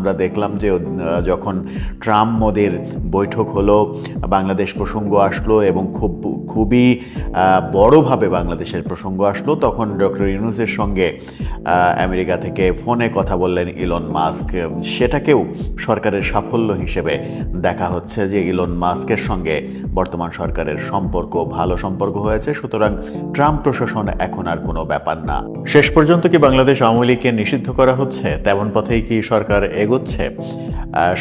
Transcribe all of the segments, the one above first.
আমরা দেখলাম যে যখন ট্রাম্প মোদির বৈঠক হলো, বাংলাদেশ প্রসঙ্গ আসলো এবং খুবই বড়ভাবে বাংলাদেশের প্রসঙ্গ আসলো, তখন ডক্টর ইউনূসের সঙ্গে আমেরিকা থেকে ফোনে কথা বললেন ইলন মাস্ক। সেটাকেও সরকারের সাফল্য হিসেবে দেখা হচ্ছে যে ইলন মাস্কের সঙ্গে বর্তমান সরকারের সম্পর্ক ভালো সম্পর্ক হয়েছে। সুতরাং ট্রাম্প প্রশাসন এখন আর কোনো ব্যাপার না। শেষ পর্যন্ত কি বাংলাদেশ আওয়ামী লীগকে নিষিদ্ধ করা হচ্ছে? তেমন পথেই কি সরকার এগোচ্ছে?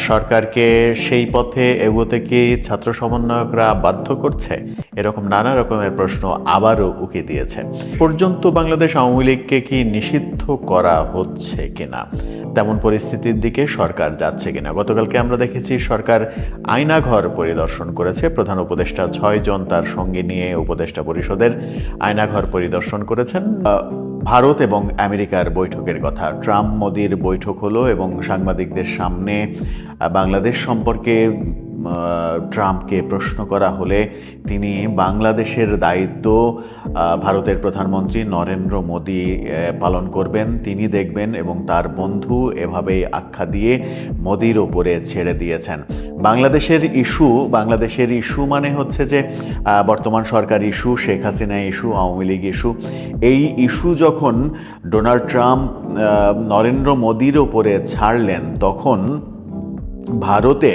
সরকারকে সেই পথে এগোতে কি ছাত্র সমন্বয়করা বাধ্য করছে? এরকম নানা রকমের প্রশ্ন আবারও উকি দিয়েছে। পর্যন্ত বাংলাদেশ আওয়ামী লীগকে কি নিষিদ্ধ করা হচ্ছে কিনা, তেমন পরিস্থিতির দিকে সরকার যাচ্ছে কিনা। গতকালকে আমরা দেখেছি সরকার আয়নাঘর পরিদর্শন করেছে। প্রধান উপদেষ্টা 6 জন তার সঙ্গে নিয়ে উপদেষ্টা পরিষদের আয়নাঘর পরিদর্শন করেছেন। ভারত এবং আমেরিকার বৈঠকের কথা, ট্রাম্প মোদির বৈঠক হলো এবং সাংবাদিকদের সামনে বাংলাদেশ সম্পর্কে ট্রাম্পকে প্রশ্ন করা হলে তিনি বাংলাদেশের দায়িত্ব ভারতের প্রধানমন্ত্রী নরেন্দ্র মোদি পালন করবেন, তিনি দেখবেন এবং তার বন্ধু এভাবেই আখ্যা দিয়ে মোদির ওপরে ছেড়ে দিয়েছেন। বাংলাদেশের ইস্যু মানে হচ্ছে যে বর্তমান সরকার issue, Sheikh Hasina issue, Awami League issue. এই ইস্যু যখন ডোনাল্ড ট্রাম্প নরেন্দ্র মোদির ওপরে ছাড়লেন, তখন ভারতে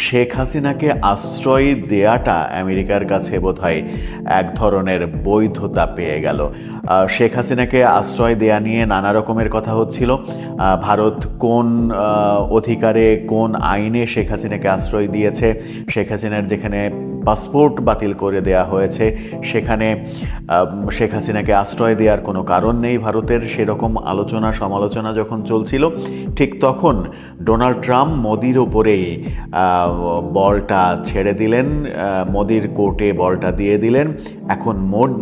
শেখ হাসিনাকে আশ্রয় দেয়াটা আমেরিকার কাছে বোধহয় এক ধরনের বৈধতা পেয়ে গেল। শেখ হাসিনাকে আশ্রয় দেয়া নিয়ে নানা রকমের কথা হচ্ছিল। ভারত কোন অধিকারে, কোন আইনে শেখ হাসিনাকে আশ্রয় দিয়েছে, শেখ হাসিনার যেখানে পাসপোর্ট বাতিল করে দেয়া হয়েছে সেখানে শেখ হাসিনাকে আশ্রয় দেওয়ার কোনো কারণ নেই ভারতের, সেরকম আলোচনা সমালোচনা যখন চলছিল, ঠিক তখন ডোনাল্ড ট্রাম্প মোদির ওপরেই বলটা ছেড়ে দিলেন, মোদির কোর্টে বলটা দিয়ে দিলেন। এখন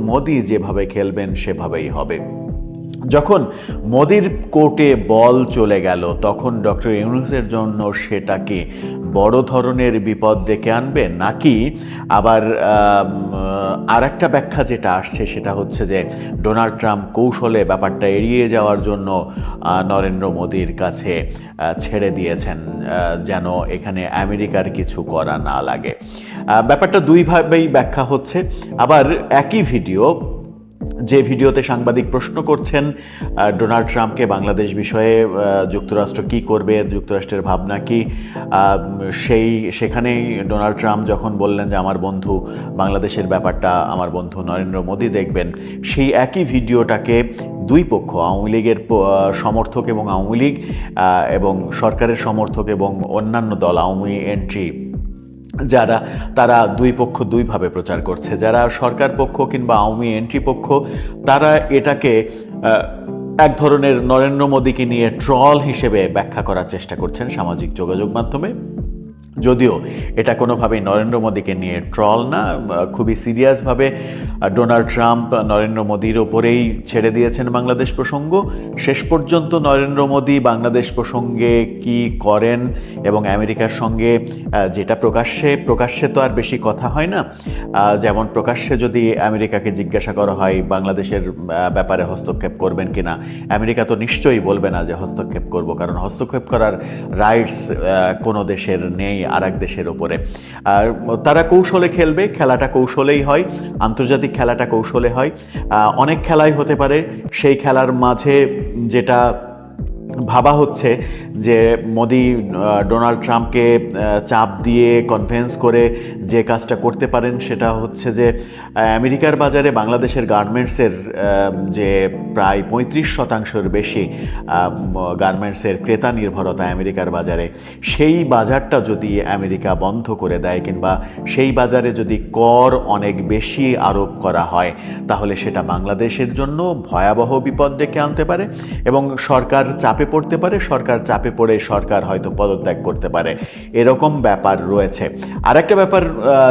মোদি যেভাবে খেলবেন সেভাবেই হবে। যখন মোদির কোর্টে বল চলে গেল, তখন ডক্টর ইউনূসের জন্য সেটা কি বড় ধরনের বিপদ ডেকে আনবে, নাকি আবার আরেকটা ব্যাখ্যা যেটা আসছে সেটা হচ্ছে যে ডোনাল্ড ট্রাম্প কৌশলে ব্যাপারটা এড়িয়ে যাওয়ার জন্য নরেন্দ্র মোদির কাছে ছেড়ে দিয়েছেন, যেন এখানে আমেরিকার কিছু করা না লাগে। ব্যাপারটা দুইভাবেই ব্যাখ্যা হচ্ছে। আবার একই ভিডিও, যে ভিডিওতে সাংবাদিক প্রশ্ন করছেন ডোনাল্ড ট্রাম্পকে বাংলাদেশ বিষয়ে যুক্তরাষ্ট্র কি করবে, যুক্তরাষ্ট্রের ভাবনা কি, সেখানেই ডোনাল্ড ট্রাম্প যখন বললেন যে আমার বন্ধু বাংলাদেশের ব্যাপারটা আমার বন্ধু নরেন্দ্র মোদি দেখবেন, সেই একই ভিডিওটাকে দুই পক্ষ, আওয়ামী লীগের সমর্থক এবং আওয়ামী লীগ এবং সরকারের সমর্থক এবং অন্যান্য দল আওয়ামী এন্ট্রি যারা, তারা দুই পক্ষ দুইভাবে প্রচার করছে। যারা সরকার পক্ষ কিংবা আওয়ামী এন্ট্রি পক্ষ, তারা এটাকে এক ধরনের নরেন্দ্র মোদিকে নিয়ে ট্রল হিসেবে ব্যাখ্যা করার চেষ্টা করছেন সামাজিক যোগাযোগ মাধ্যমে। যদিও এটা কোনোভাবেই নরেন্দ্র মোদিকে নিয়ে ট্রল না, খুবই সিরিয়াসভাবে ডোনাল্ড ট্রাম্প নরেন্দ্র মোদির ওপরেই ছেড়ে দিয়েছেন বাংলাদেশ প্রসঙ্গ। শেষ পর্যন্ত নরেন্দ্র মোদি বাংলাদেশ প্রসঙ্গে কি করেন এবং আমেরিকার সঙ্গে যেটা প্রকাশ্যে তো আর বেশি কথা হয় না, যেমন প্রকাশ্যে যদি আমেরিকাকে জিজ্ঞাসা করা হয় বাংলাদেশের ব্যাপারে হস্তক্ষেপ করবেন কিনা, আমেরিকা তো নিশ্চয়ই বলবে না যে হস্তক্ষেপ করব, কারণ হস্তক্ষেপ করার রাইটস কোনো দেশের নেই আরেক দেশের ওপরে। আর তারা কৌশলে খেলবে, খেলাটা কৌশলেই হয়, আন্তর্জাতিক খেলাটা কৌশলে হয়। অনেক খেলাই হতে পারে, সেই খেলার মাঝে যেটা ভাবা হচ্ছে যে মোদি ডোনাল্ড ট্রাম্পকে চাপ দিয়ে কনভিন্স করে যে কাজটা করতে পারেন সেটা হচ্ছে যে আমেরিকার বাজারে বাংলাদেশের গার্মেন্টসের যে প্রায় 35% বেশি গার্মেন্টসের ক্রেতা নির্ভরতা আমেরিকার বাজারে, সেই বাজারটা যদি আমেরিকা বন্ধ করে দেয় কিংবা সেই বাজারে যদি কর অনেক বেশি আরোপ করা হয়, তাহলে সেটা বাংলাদেশের জন্য ভয়াবহ বিপদ ডেকে আনতে পারে এবং সরকার চাপে পড়তে পারে। সরকার চাপে পড়ে সরকার হয়তো পদত্যাগ করতে পারে, এরকম ব্যাপার রয়েছে। আরেকটা ব্যাপার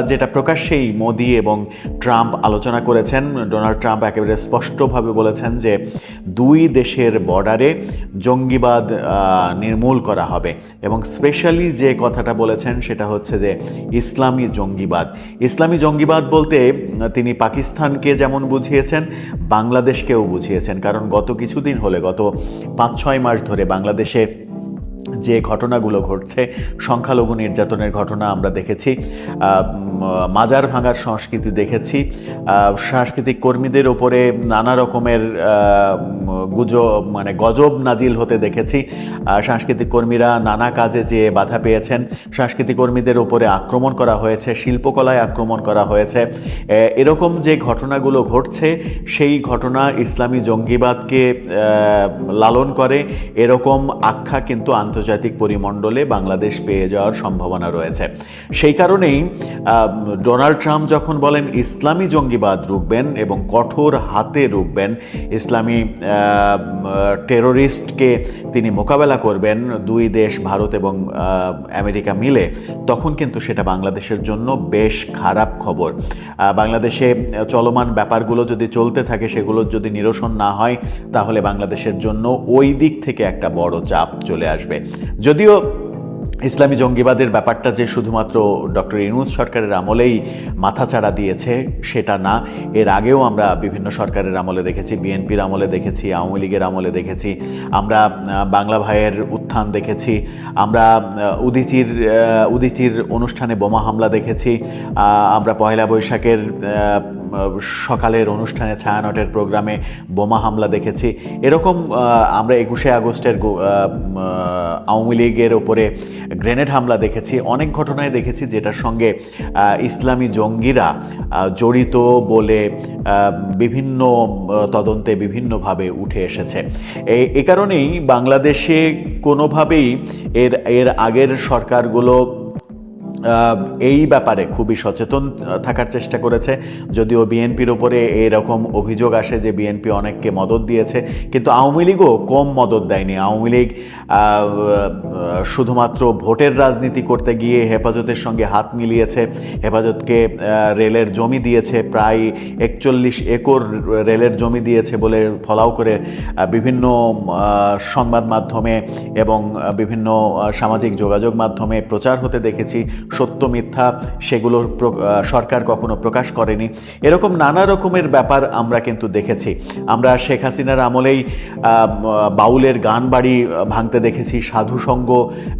যেটা প্রকাশ্যেই মোদি এবং ট্রাম্প আলোচনা করেছেন, ডোনাল্ড ট্রাম্প একেবারে স্পষ্টভাবে বলেছেন যে দুই দেশের বর্ডারে জঙ্গিবাদ নির্মূল করা হবে এবং স্পেশালি যে কথাটা বলেছেন সেটা হচ্ছে যে ইসলামী জঙ্গিবাদ বলতে তিনি পাকিস্তানকে যেমন বুঝিয়েছেন, বাংলাদেশকেও বুঝিয়েছেন। কারণ গত কিছুদিন হলে, গত 5-6 মাস ধরে বাংলাদেশে যে ঘটনাগুলো ঘটছে, সংখ্যালঘু নির্যাতনের ঘটনা আমরা দেখেছি, মাজার ভাঙার সংস্কৃতি দেখেছি, সাংস্কৃতিক কর্মীদের ওপরে নানা রকমের গজব নাজিল হতে দেখেছি, সাংস্কৃতিক কর্মীরা নানা কাজে যে বাধা পেয়েছেন, সাংস্কৃতিক কর্মীদের ওপরে আক্রমণ করা হয়েছে, শিল্পকলায় আক্রমণ করা হয়েছে। এরকম যে ঘটনাগুলো ঘটছে সেই ঘটনা ইসলামী জঙ্গিবাদকে লালন করে, এরকম আখ্যা কিন্তু আন্তর্জাতিক পরিমণ্ডলে বাংলাদেশ পেয়ে যাওয়ার সম্ভাবনা রয়েছে। সেই কারণেই ডোনাল্ড ট্রাম্প যখন বলেন ইসলামী জঙ্গিবাদ রুখবেন এবং কঠোর হাতে রুখবেন, ইসলামী টেরোরিস্টকে তিনি মোকাবেলা করবেন দুই দেশ ভারত এবং আমেরিকা মিলে, তখন কিন্তু সেটা বাংলাদেশের জন্য বেশ খারাপ খবর। বাংলাদেশে চলমান ব্যাপারগুলো যদি চলতে থাকে, সেগুলো যদি নিরসন না হয়, তাহলে বাংলাদেশের জন্য ওই দিক থেকে একটা বড় চাপ চলে আসবে। যদিও ইসলামী জঙ্গিবাদের ব্যাপারটা যে শুধুমাত্র ডক্টর ইউনূস সরকারের আমলেই মাথাচাড়া দিয়েছে সেটা না, এর আগেও আমরা বিভিন্ন সরকারের আমলে দেখেছি, বিএনপির আমলে দেখেছি, আওয়ামী লীগের আমলে দেখেছি, আমরা বাংলা ভাইয়ের উত্থান দেখেছি, আমরা উদীচীর অনুষ্ঠানে বোমা হামলা দেখেছি, আমরা পয়লা বৈশাখের সকালের অনুষ্ঠানে ছায়ানটের প্রোগ্রামে বোমা হামলা দেখেছি। এরকম আমরা 21শে আগস্টের আওয়ামী লীগের ওপরে গ্রেনেড হামলা দেখেছি, অনেক ঘটনায় দেখেছি যেটার সঙ্গে ইসলামী জঙ্গিরা জড়িত বলে বিভিন্ন তদন্তে বিভিন্নভাবে উঠে এসেছে। এ কারণেই বাংলাদেশে কোনোভাবেই এর আগের সরকারগুলো এই ব্যাপারে খুবই সচেতন থাকার চেষ্টা করেছে। যদিও বিএনপির ওপরে এরকম অভিযোগ আসে যে বিএনপি অনেককে মদত দিয়েছে, কিন্তু আওয়ামী লীগও কম মদত দেয়নি। আওয়ামী লীগ শুধুমাত্র ভোটের রাজনীতি করতে গিয়ে হেফাজতের সঙ্গে হাত মিলিয়েছে, হেফাজতকে রেলের জমি দিয়েছে, প্রায় 41 একর রেলের জমি দিয়েছে বলে ফলাও করে বিভিন্ন সংবাদ মাধ্যমে এবং বিভিন্ন সামাজিক যোগাযোগ মাধ্যমে প্রচার হতে দেখেছি। সত্য মিথ্যা সেগুলো সরকার কখনো প্রকাশ করেনি। এরকম নানা রকমের ব্যাপার আমরা কিন্তু দেখেছি। আমরা শেখ হাসিনার আমলেই বাউলের গান বাড়ি ভাঙতে দেখেছি, সাধুসঙ্গ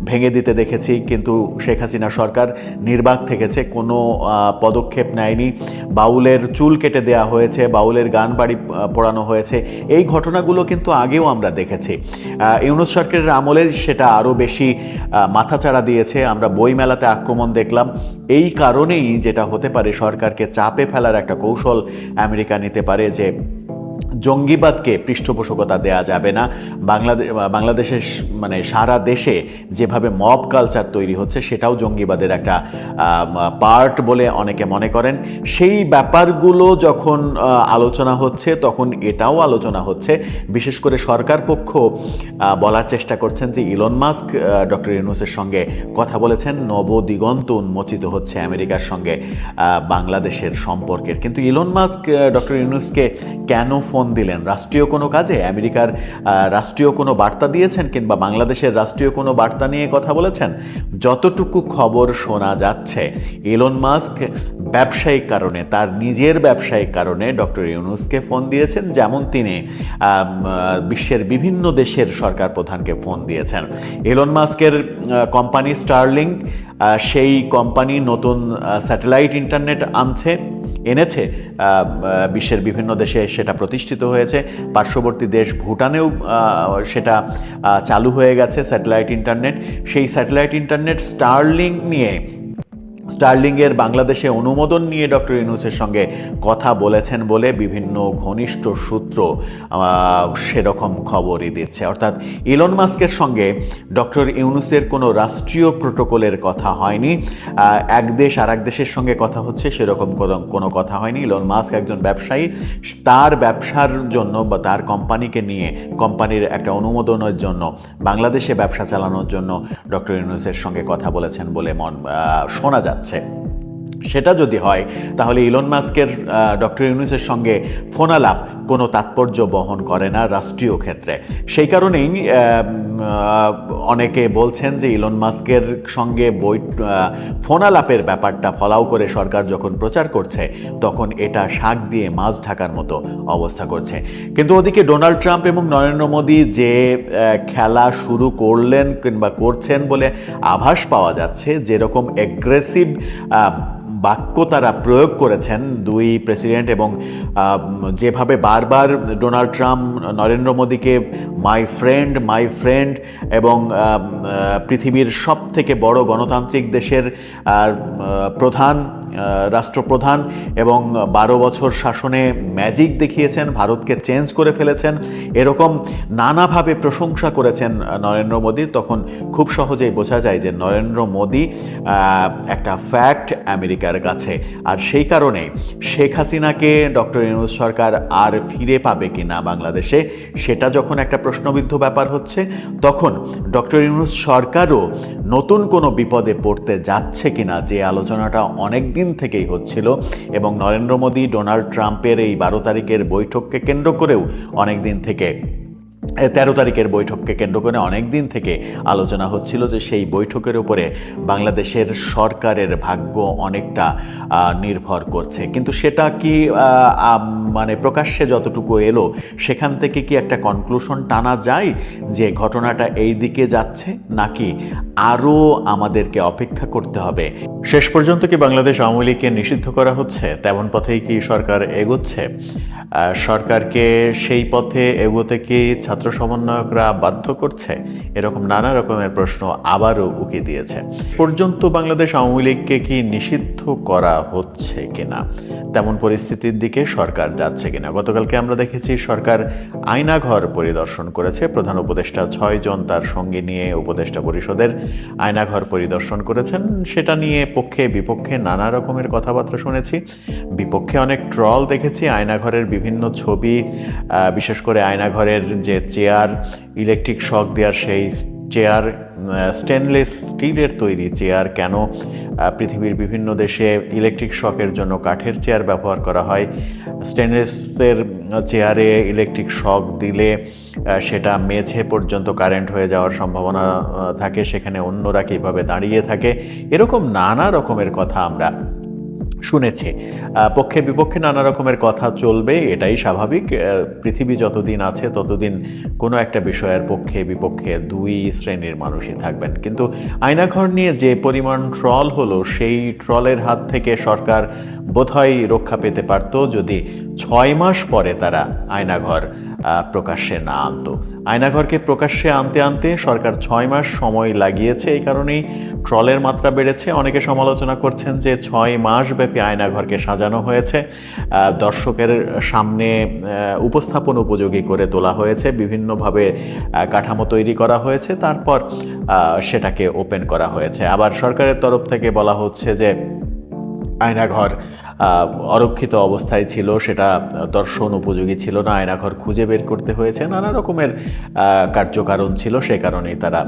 ভেঙে দিতে দেখেছি, কিন্তু শেখ হাসিনা সরকার নির্বাক থেকেছে, কোনো পদক্ষেপ নেয়নি। বাউলের চুল কেটে দেয়া হয়েছে, বাউলের গান বাড়ি পোড়ানো হয়েছে। এই ঘটনাগুলো কিন্তু আগেও আমরা দেখেছি। ইউনূস সরকারের আমলে সেটা আরও বেশি মাথাচাড়া দিয়েছে। আমরা বইমেলাতে আক্রমণ দেখলাম। এই কারণেই যেটা হতে পারে, সরকারকে চাপে ফেলার একটা কৌশল আমেরিকা নিতে পারে যে জঙ্গিবাদকে পৃষ্ঠপোষকতা দেয়া যাবে না। বাংলাদেশের সারা দেশে যেভাবে মব কালচার তৈরি হচ্ছে, সেটাও জঙ্গিবাদের একটা পার্ট বলে অনেকে মনে করেন। সেই ব্যাপারগুলো যখন আলোচনা হচ্ছে, তখন এটাও আলোচনা হচ্ছে। বিশেষ করে সরকার পক্ষ বলার চেষ্টা করছেন যে ইলন মাস্ক ডক্টর ইউনূসের সঙ্গে কথা বলেছেন, নবদিগন্ত উন্মোচিত হচ্ছে আমেরিকার সঙ্গে বাংলাদেশের সম্পর্কের। কিন্তু ইলন মাস্ক ডক্টর ইউনূসকে কেন ফোন দিলেন? রাষ্ট্রীয় কোনো কাজে, আমেরিকার রাষ্ট্রীয় কোনো বার্তা দিয়েছেন, কিংবা বাংলাদেশের রাষ্ট্রীয় কোনো বার্তা নিয়ে কথা বলেছেন? যতটুকু খবর শোনা যাচ্ছে, ইলন মাস্ক ব্যবসায়িক কারণে, তার নিজের ব্যবসায়িক কারণে ডক্টর ইউনূসকে ফোন দিয়েছেন, যেমন তিনি বিশ্বের বিভিন্ন দেশের সরকার প্রধানকে ফোন দিয়েছেন। ইলন মাস্কের কোম্পানি স্টারলিংক, সেই কোম্পানি নতুন স্যাটেলাইট ইন্টারনেট এনেছে বিশ্বের বিভিন্ন দেশে, সেটা প্রতিষ্ঠিত হয়েছে। পার্শ্ববর্তী দেশ ভুটানেও সেটা চালু হয়ে গেছে স্যাটেলাইট ইন্টারনেট। সেই স্যাটেলাইট ইন্টারনেট স্টারলিংয়ের বাংলাদেশে অনুমোদন নিয়ে ডক্টর ইউনূসের সঙ্গে কথা বলেছেন বলে বিভিন্ন ঘনিষ্ঠ সূত্র সেরকম খবরই দিচ্ছে। অর্থাৎ ইলন মাস্কের সঙ্গে ডক্টর ইউনূসের কোনো রাষ্ট্রীয় প্রোটোকলের কথা হয়নি। এক দেশ আর এক দেশের সঙ্গে কথা হচ্ছে, সেরকম কোনো কথা হয়নি। ইলন মাস্ক একজন ব্যবসায়ী, তার ব্যবসার জন্য বা তার কোম্পানিকে নিয়ে, কোম্পানির একটা অনুমোদনের জন্য, বাংলাদেশে ব্যবসা চালানোর জন্য ডক্টর ইউনূসের সঙ্গে কথা বলেছেন বলে শোনা যাচ্ছে। সেটা যদি হয়, তাহলে ইলন মাস্কের ডক্টর ইউনূসের সঙ্গে ফোনালাপ কোনো তাৎপর্য বহন করে না রাষ্ট্রীয় ক্ষেত্রে। সেই কারণেই অনেকে বলছেন যে ইলন মাস্কের সঙ্গে ফোনালাপের ব্যাপারটা ফলাও করে সরকার যখন প্রচার করছে তখন এটা শাক দিয়ে মাছ ঢাকার মতো অবস্থা করছে। কিন্তু ওদিকে ডোনাল্ড ট্রাম্প এবং নরেন্দ্র মোদী যে খেলা শুরু করলেন কিংবা করছেন বলে আভাস পাওয়া যাচ্ছে, যেরকম এগ্রেসিভ বাক্য তারা প্রয়োগ করেছেন দুই প্রেসিডেন্ট, এবং যেভাবে বারবার ডোনাল্ড ট্রাম্প নরেন্দ্র মোদীকে মাই ফ্রেন্ড এবং পৃথিবীর সব থেকে বড় গণতান্ত্রিক দেশের রাষ্ট্রপ্রধান এবং 12 বছর শাসনে ম্যাজিক দেখিয়েছেন, ভারতকে চেঞ্জ করে ফেলেছেন, এরকম নানাভাবে প্রশংসা করেছেন নরেন্দ্র মোদী, তখন খুব সহজেই বোঝা যায় যে নরেন্দ্র মোদী একটা ফ্যাক্ট আমেরিকার কাছে। আর সেই কারণে শেখ হাসিনাকে ডক্টর ইউনূস সরকার আর ফিরে পাবে কিনা বাংলাদেশে, সেটা যখন একটা প্রশ্নবিদ্ধ ব্যাপার হচ্ছে, তখন ডক্টর ইউনূস সরকারও নতুন কোনো বিপদে পড়তে যাচ্ছে কিনা, যে আলোচনাটা অনেক দিন থেকেই হচ্ছিল এবং নরেন্দ্র মোদী ডোনাল্ড ট্রাম্পের এই 12 তারিখের বৈঠককে কেন্দ্র করেও অনেক দিন থেকে 13 তারিখের বৈঠককে কেন্দ্র করে অনেক দিন থেকে আলোচনা হচ্ছিল যে সেই বৈঠকের উপরে বাংলাদেশের সরকারের ভাগ্য অনেকটা নির্ভর করছে। কিন্তু সেটা কি মানে প্রকাশ্যে যতটুকু এলো সেখান থেকে কি একটা কনক্লুশন টানা যায় যে ঘটনাটা এই দিকে যাচ্ছে, নাকি আরও আমাদেরকে অপেক্ষা করতে হবে? শেষ পর্যন্ত কি বাংলাদেশ আওয়ামী লীগকে নিষিদ্ধ করা হচ্ছে? তেমন পথেই কি সরকার এগোচ্ছে? সরকারকে সেই পথে এগোতে কি ছাত্র সমন্বয়করা বাধ্য করছে? এরকম নানা রকমের প্রশ্ন আবারও উকি দিয়েছে। পর্যন্ত বাংলাদেশ আওয়ামী লীগকে কি নিষিদ্ধ করা হচ্ছে কিনা, তেমন পরিস্থিতির দিকে সরকার যাচ্ছে কিনা? গতকালকে আমরা দেখেছি সরকার আয়নাঘর পরিদর্শন করেছে। প্রধান উপদেষ্টা 6 জন তার সঙ্গে নিয়ে উপদেষ্টা পরিষদের আয়নাঘর পরিদর্শন করেছেন। সেটা নিয়ে পক্ষে বিপক্ষে নানা রকমের কথাবার্তা শুনেছি। বিপক্ষে অনেক ট্রল দেখেছি। আয়নাঘরের বিভিন্ন ছবি, বিশেষ করে আয়নাঘরের যে চেয়ার, ইলেকট্রিক শক দেওয়ার সেই চেয়ার, স্টেনলেস স্টিলের তৈরি চেয়ার, কেন পৃথিবীর বিভিন্ন দেশে ইলেকট্রিক শকের জন্য কাঠের চেয়ার ব্যবহার করা হয়, স্টেনলেসের চেয়ারে ইলেকট্রিক শক দিলে সেটা মেঝে পর্যন্ত কারেন্ট হয়ে যাওয়ার সম্ভাবনা থাকে, সেখানে অন্যরা কীভাবে দাঁড়িয়ে থাকে, এরকম নানা রকমের কথা আমরা শুনেছি। পক্ষে বিপক্ষে নানা রকমের কথা চলবে, এটাই স্বাভাবিক। পৃথিবী যতদিন আছে ততদিন কোনো একটা বিষয়ের পক্ষে বিপক্ষে দুই শ্রেণীর মানুষই থাকবেন। কিন্তু আয়নাঘর নিয়ে যে পরিমাণ ট্রল হলো, সেই ট্রলের হাত থেকে সরকার বোধহয় রক্ষা পেতে পারত যদি 6 মাস পরে তারা আয়নাঘর প্রকাশ্যে না আনতো। আয়নাঘরকে প্রকাশ্যে আনতে আনতে সরকার 6 মাস সময় লাগিয়েছে, এই কারণেই ট্রলের মাত্রা বেড়েছে। অনেকে সমালোচনা করছেন যে 6 মাস ব্যাপী আয়নাঘরকে সাজানো হয়েছে, দর্শকের সামনে উপস্থাপন উপযোগী করে তোলা হয়েছে, বিভিন্নভাবে কাঠামো তৈরি করা হয়েছে, তারপর সেটাকে ওপেন করা হয়েছে। আবার সরকারের তরফ থেকে বলা হচ্ছে যে আয়নাঘর অরক্ষিত অবস্থায় ছিল, সেটা দর্শন উপযোগী ছিল না, আয়নাঘর খুঁজে বের করতে হয়েছে, নানা রকমের কার্যকারণ ছিল, সে কারণেই তারা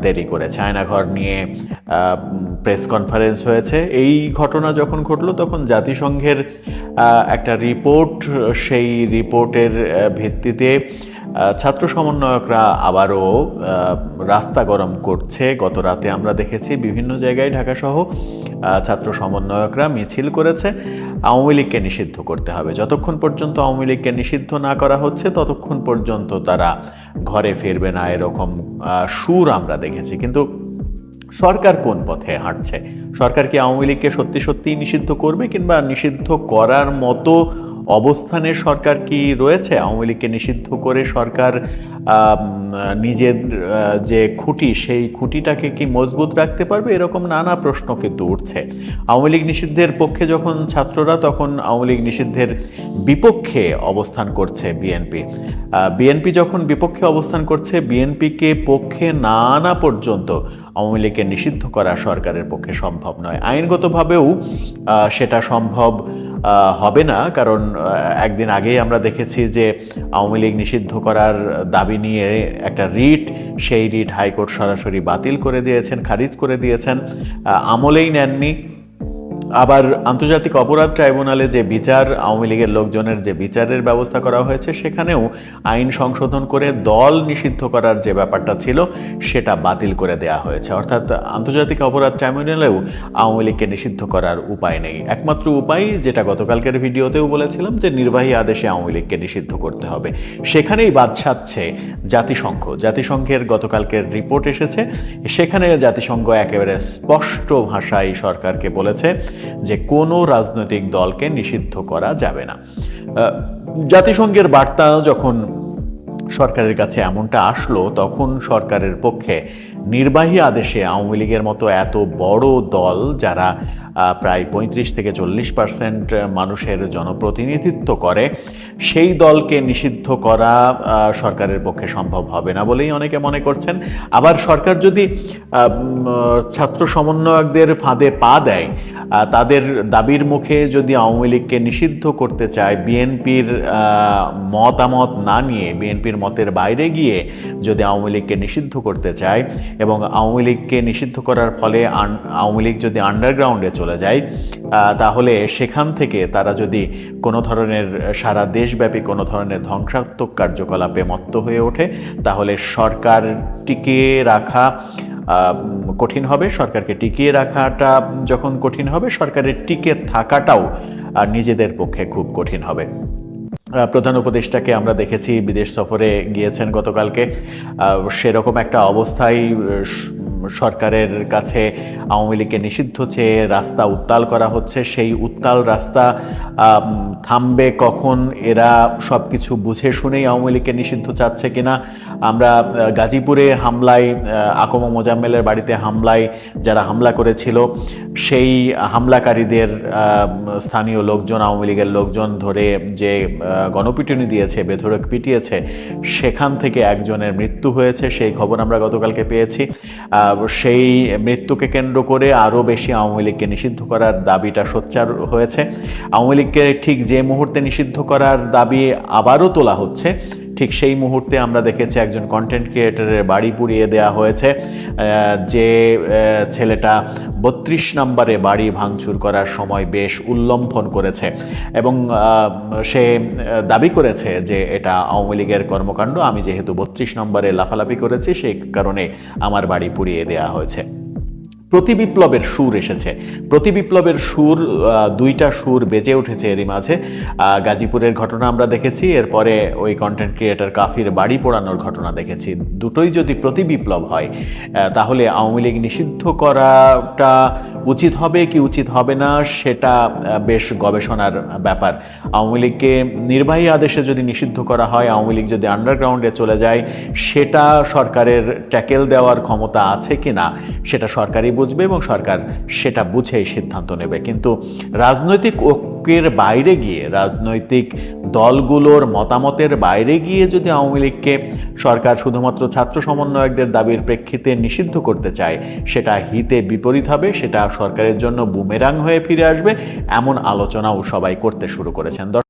দেরি করেছে। আয়নাঘর নিয়ে প্রেস কনফারেন্স হয়েছে। এই ঘটনা যখন ঘটলো তখন জাতিসংঘের একটা রিপোর্ট, সেই রিপোর্টের ভিত্তিতে ছাত্র সমন্বয়করা আবারও রাস্তা গরম করছে। গত রাতে আমরা দেখেছি বিভিন্ন জায়গায় ঢাকাসহ ছাত্র সমন্বয়করা মিছিল করেছে। আওয়ামী লীগকে নিষিদ্ধ করতে হবে। যতক্ষণ পর্যন্ত আওয়ামী লীগকে নিষিদ্ধ না করা হচ্ছে ততক্ষণ পর্যন্ত তারা ঘরে ফিরবে না, এরকম সুর আমরা দেখেছি। কিন্তু সরকার কোন পথে হাঁটছে? সরকার কি আওয়ামী লীগকে সত্যি সত্যিই নিষিদ্ধ করবে, কিংবা নিষিদ্ধ করার মতো অবস্থানে সরকার কি রয়েছে? আওয়ামী লীগকে নিষিদ্ধ করে সরকার নিজের যে খুঁটি, সেই খুঁটিটাকে কি মজবুত রাখতে পারবে? এরকম নানা প্রশ্ন কিন্তু উঠছে। আওয়ামী লীগ নিষিদ্ধের পক্ষে যখন ছাত্ররা, তখন আওয়ামী লীগ নিষিদ্ধের বিপক্ষে অবস্থান করছে বিএনপি। বিএনপি যখন বিপক্ষে অবস্থান করছে, বিএনপিকে পক্ষে না আনা পর্যন্ত আওয়ামী লীগকে নিষিদ্ধ করা সরকারের পক্ষে সম্ভব নয়। আইনগতভাবেও সেটা সম্ভব হবে না, কারণ একদিন আগেই আমরা দেখেছি যে আওয়ামী লীগ নিষিদ্ধ করার দাবি নিয়ে একটা রিট, সেই রিট হাইকোর্ট সরাসরি বাতিল করে দিয়েছেন, খারিজ করে দিয়েছেন, আমলেই নেননি। আবার আন্তর্জাতিক অপরাধ ট্রাইব্যুনালে যে বিচার, আওয়ামী লীগের লোকজনের যে বিচারের ব্যবস্থা করা হয়েছে, সেখানেও আইন সংশোধন করে দল নিষিদ্ধ করার যে ব্যাপারটা ছিল সেটা বাতিল করে দেয়া হয়েছে। অর্থাৎ আন্তর্জাতিক অপরাধ ট্রাইব্যুনালেও আওয়ামী লীগকে নিষিদ্ধ করার উপায় নেই। একমাত্র উপায়, যেটা গতকালকের ভিডিওতেও বলেছিলাম, যে নির্বাহী আদেশে আওয়ামী লীগকে নিষিদ্ধ করতে হবে। সেখানেই বাদ সাধছে জাতিসংঘ। জাতিসংঘের গতকালকের রিপোর্ট এসেছে, সেখানে জাতিসংঘ একেবারে স্পষ্ট ভাষায় সরকারকে বলেছে যে কোনো রাজনৈতিক দলকে নিষিদ্ধ করা যাবে না। জাতিসংঘের বার্তা যখন সরকারের কাছে এমনটা আসলো, তখন সরকারের পক্ষে নির্বাহী আদেশে আওয়ামী লীগের মতো এত বড় দল, যারা প্রায় 35 থেকে 40% মানুষের জনপ্রতিনিধিত্ব করে, সেই দলকে নিষিদ্ধ করা সরকারের পক্ষে সম্ভব হবে না বলেই অনেকে মনে করছেন। আবার সরকার যদি ছাত্র সমন্বয়কদের ফাঁদে পা দেয়, তাদের দাবির মুখে যদি আওয়ামী লীগকে নিষিদ্ধ করতে চায়, বিএনপির মতামত না নিয়ে, বিএনপির মতের বাইরে গিয়ে যদি আওয়ামী লীগকে নিষিদ্ধ করতে চায়, এবং আওয়ামী লীগকে নিষিদ্ধ করার ফলে আওয়ামী লীগ যদি আন্ডারগ্রাউন্ডে চলে যায়, তাহলে সেখান থেকে তারা যদি কোনো ধরনের সারা দেশব্যাপী কোনো ধরনের ধ্বংসাত্মক কার্যকলাপে মত্ত হয়ে ওঠে, তাহলে সরকার টিকিয়ে রাখা কঠিন হবে। সরকারকে টিকিয়ে রাখাটা যখন কঠিন হবে, সরকারের টিকে থাকাটাও নিজেদের পক্ষে খুব কঠিন হবে। প্রধান উপদেষ্টাকে আমরা দেখেছি বিদেশ সফরে গিয়েছেন গতকালকে। সেরকম একটা অবস্থায় সরকারের কাছে আওয়ামী লীগকে নিষিদ্ধ চেয়ে রাস্তা উত্তাল করা হচ্ছে। সেই উত্তাল রাস্তা থামবে কখন? এরা সব কিছু বুঝে শুনেই আওয়ামী লীগকে নিষিদ্ধ চাচ্ছে কিনা? আমরা গাজীপুরে হামলায়, আকম মোজাম্মেলের বাড়িতে হামলায় যারা হামলা করেছিল, সেই হামলাকারীদের স্থানীয় লোকজন, আওয়ামী লীগের লোকজন ধরে যে গণপিটুনি দিয়েছে, বেধড়ক পিটিয়েছে, সেখান থেকে একজনের মৃত্যু হয়েছে, সেই খবর আমরা গতকালকে পেয়েছি। সেই মৃত্যুকে কেন্দ্র করে আরও বেশি আওয়ামী লীগকে নিষিদ্ধ করার দাবিটা সোচ্চার হয়েছে। আওয়ামী লীগকে ঠিক যে মুহূর্তে নিষিদ্ধ করার দাবি আবারও তোলা হচ্ছে, ঠিক সেই মুহূর্তে আমরা দেখেছি একজন কন্টেন্ট ক্রিয়েটরের বাড়ি পুড়িয়ে দেওয়া হয়েছে। যে ছেলেটা 32 নম্বরে বাড়ি ভাঙচুর করার সময় বেশ উল্লম্ফন করেছে, এবং সে দাবি করেছে যে এটা আওয়ামী লীগের কর্মকাণ্ড, আমি যেহেতু 32 নম্বরে লাফালাফি করেছি সেই কারণে আমার বাড়ি পুড়িয়ে দেওয়া হয়েছে। প্রতিবিপ্লবের সুর এসেছে। প্রতিবিপ্লবের সুর, দুইটা সুর বেজে উঠেছে এরই মাঝে। গাজীপুরের ঘটনা আমরা দেখেছি, এরপরে ওই কন্টেন্ট ক্রিয়েটর কাফির বাড়ি পোড়ানোর ঘটনা দেখেছি। দুটোই যদি প্রতিবিপ্লব হয়, তাহলে আওয়ামী লীগ নিষিদ্ধ করাটা উচিত হবে কি উচিত হবে না, সেটা বেশ গবেষণার ব্যাপার। আওয়ামী লীগকে নির্বাহী আদেশে যদি নিষিদ্ধ করা হয়, আওয়ামী লীগ যদি আন্ডারগ্রাউন্ডে চলে যায়, সেটা সরকারের ট্যাকেল দেওয়ার ক্ষমতা আছে কিনা সেটা সরকারই বুঝবে, এবং সরকার সেটা বুঝেই সিদ্ধান্ত নেবে। কিন্তু রাজনৈতিক ঐক্যের বাইরে গিয়ে, রাজনৈতিক দলগুলোর মতামতের বাইরে গিয়ে যদি আওয়ামী লীগকে সরকার শুধুমাত্র ছাত্র সমন্বয়কদের দাবির প্রেক্ষিতে নিষিদ্ধ করতে চায়, সেটা হিতে বিপরীত হবে, সেটা সরকারের জন্য বুমেরাং হয়ে ফিরে আসবে, এমন আলোচনাও সবাই করতে শুরু করেছেন।